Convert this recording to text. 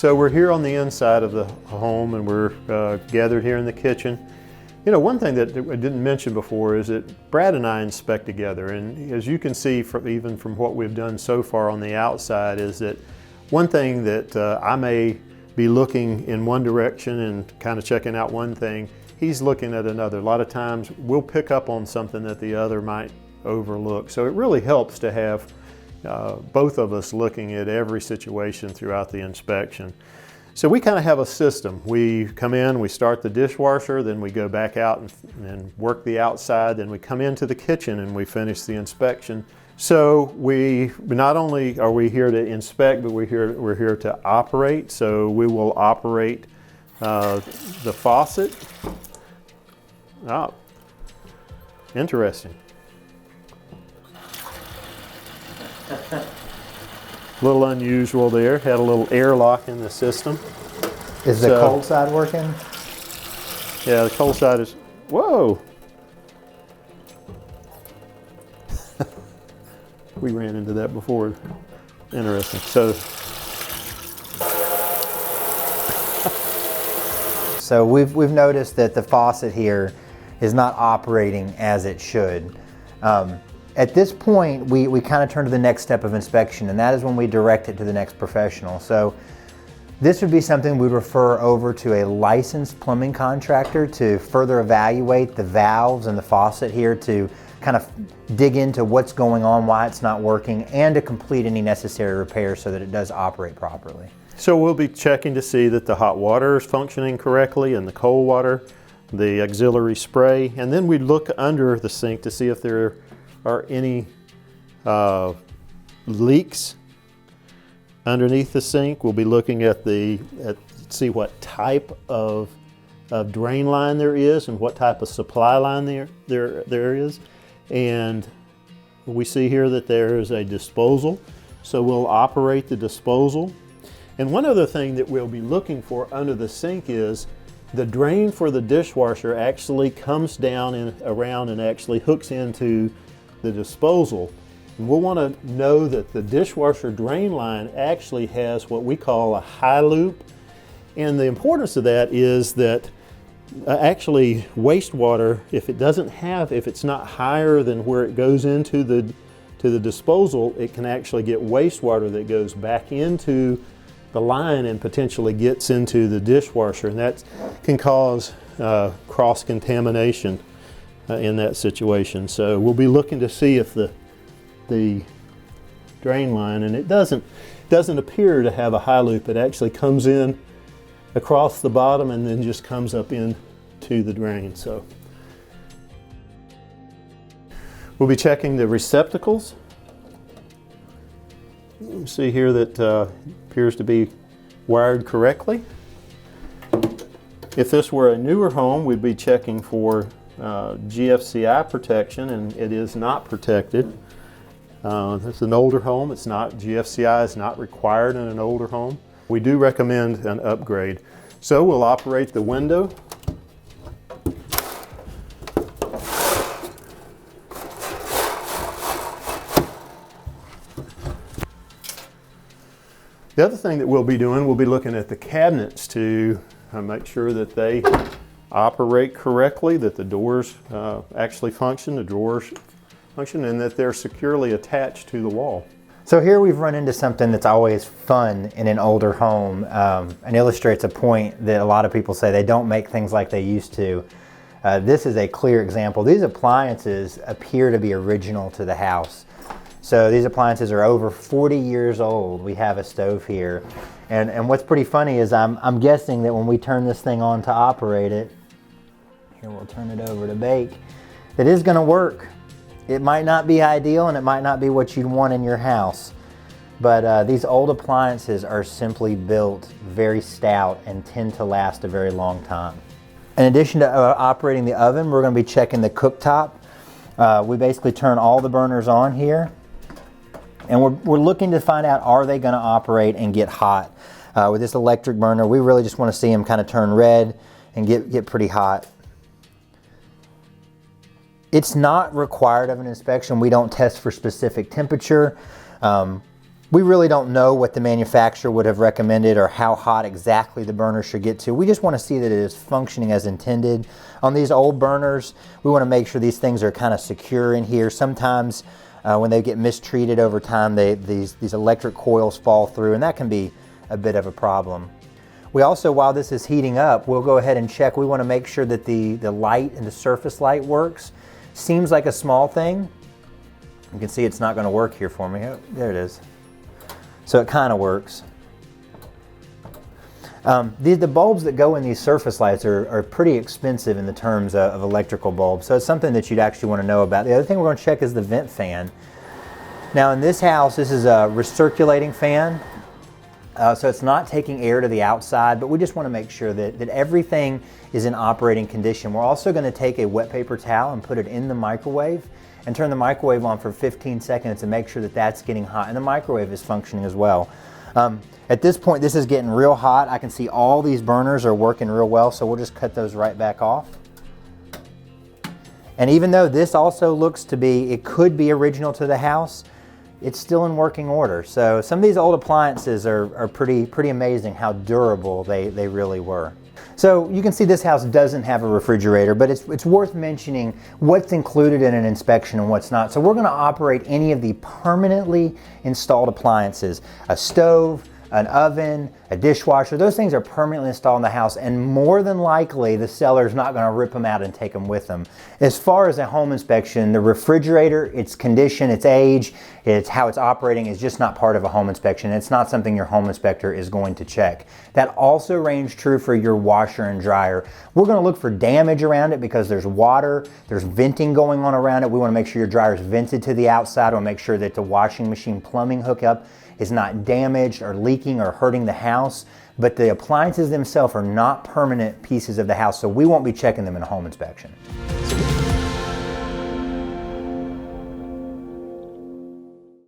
So we're here on the inside of the home, and we're gathered here in the kitchen. You know, one thing that I didn't mention before is that Brad and I inspect together, and as you can see even from what we've done so far on the outside, is that one thing that I may be looking in one direction and kind of checking out one thing, he's looking at another. A lot of times we'll pick up on something that the other might overlook. So it really helps to have both of us looking at every situation throughout the inspection. So we kind of have a system. We come in, we start the dishwasher, then we go back out and work the outside, then we come into the kitchen and we finish the inspection. So we not only are we here to inspect, but we're here to operate. So we will operate the faucet. Oh, interesting. A little unusual there. Had a little airlock in the system. Is the cold side working? Yeah, the cold side is, whoa! We ran into that before. Interesting. So we've noticed that the faucet here is not operating as it should. At this point, we kind of turn to the next step of inspection, and that is when we direct it to the next professional. So this would be something we'd refer over to a licensed plumbing contractor to further evaluate the valves and the faucet here, to kind of dig into what's going on, why it's not working, and to complete any necessary repairs so that it does operate properly. So we'll be checking to see that the hot water is functioning correctly and the cold water, the auxiliary spray, and then we look under the sink to see if there are any leaks underneath the sink. We'll be looking at see what type of drain line there is and what type of supply line there is. And we see here that there is a disposal, so we'll operate the disposal. And one other thing that we'll be looking for under the sink is the drain for the dishwasher actually comes down and around and actually hooks into the disposal. And we'll want to know that the dishwasher drain line actually has what we call a high loop. And the importance of that is that actually wastewater, if it's not higher than where it goes into the disposal, it can actually get wastewater that goes back into the line and potentially gets into the dishwasher, and that can cause cross-contamination in that situation. So we'll be looking to see if the drain line, and it doesn't appear to have a high loop. It actually comes in across the bottom and then just comes up into the drain. So we'll be checking the receptacles. You see here that appears to be wired correctly. If this were a newer home, we'd be checking for GFCI protection, and it is not protected. It's an older home. GFCI is not required in an older home. We do recommend an upgrade. So we'll operate the window. The other thing that we'll be doing, we'll be looking at the cabinets to make sure that they operate correctly, that the doors actually function, the drawers function, and that they're securely attached to the wall. So here we've run into something that's always fun in an older home, and illustrates a point that a lot of people say they don't make things like they used to. This is a clear example. These appliances appear to be original to the house. So these appliances are over 40 years old. We have a stove here. And what's pretty funny is I'm guessing that when we turn this thing on to operate it, here we'll turn it over to bake, it is gonna work. It might not be ideal and it might not be what you'd want in your house, but these old appliances are simply built very stout and tend to last a very long time. In addition to operating the oven, we're gonna be checking the cooktop. We basically turn all the burners on here, and we're looking to find out, are they going to operate and get hot? With this electric burner, we really just want to see them kind of turn red and get pretty hot. It's not required of an inspection. We don't test for specific temperature. We really don't know what the manufacturer would have recommended or how hot exactly the burner should get to. We just want to see that it is functioning as intended. On these old burners, we want to make sure these things are kind of secure in here. Sometimes when they get mistreated over time, these electric coils fall through, and that can be a bit of a problem. We also, while this is heating up, we'll go ahead and check. We want to make sure that the light and the surface light works. Seems like a small thing. You can see it's not going to work here for me. Oh, there it is. So it kind of works. The bulbs that go in these surface lights are pretty expensive in the terms of electrical bulbs, so it's something that you'd actually want to know about. The other thing we're going to check is the vent fan. Now in this house, this is a recirculating fan, so it's not taking air to the outside, but we just want to make sure that everything is in operating condition. We're also going to take a wet paper towel and put it in the microwave and turn the microwave on for 15 seconds and make sure that that's getting hot, and the microwave is functioning as well. At this point, this is getting real hot. I can see all these burners are working real well, so we'll just cut those right back off. And even though this also looks to be, it could be original to the house, it's still in working order. So some of these old appliances are pretty amazing how durable they really were. So you can see this house doesn't have a refrigerator, but it's worth mentioning what's included in an inspection and what's not. So we're going to operate any of the permanently installed appliances, a stove, an oven, a dishwasher. Those things are permanently installed in the house, and more than likely the seller's not going to rip them out and take them with them. As far as a home inspection, the refrigerator, its condition, its age, it's how it's operating is just not part of a home inspection. It's not something your home inspector is going to check. That also rings true for your washer and dryer. We're going to look for damage around it because there's water, there's venting going on around it. We want to make sure your dryer is vented to the outside. We'll make sure that the washing machine plumbing hookup is not damaged or leaking or hurting the house, but the appliances themselves are not permanent pieces of the house, so we won't be checking them in a home inspection.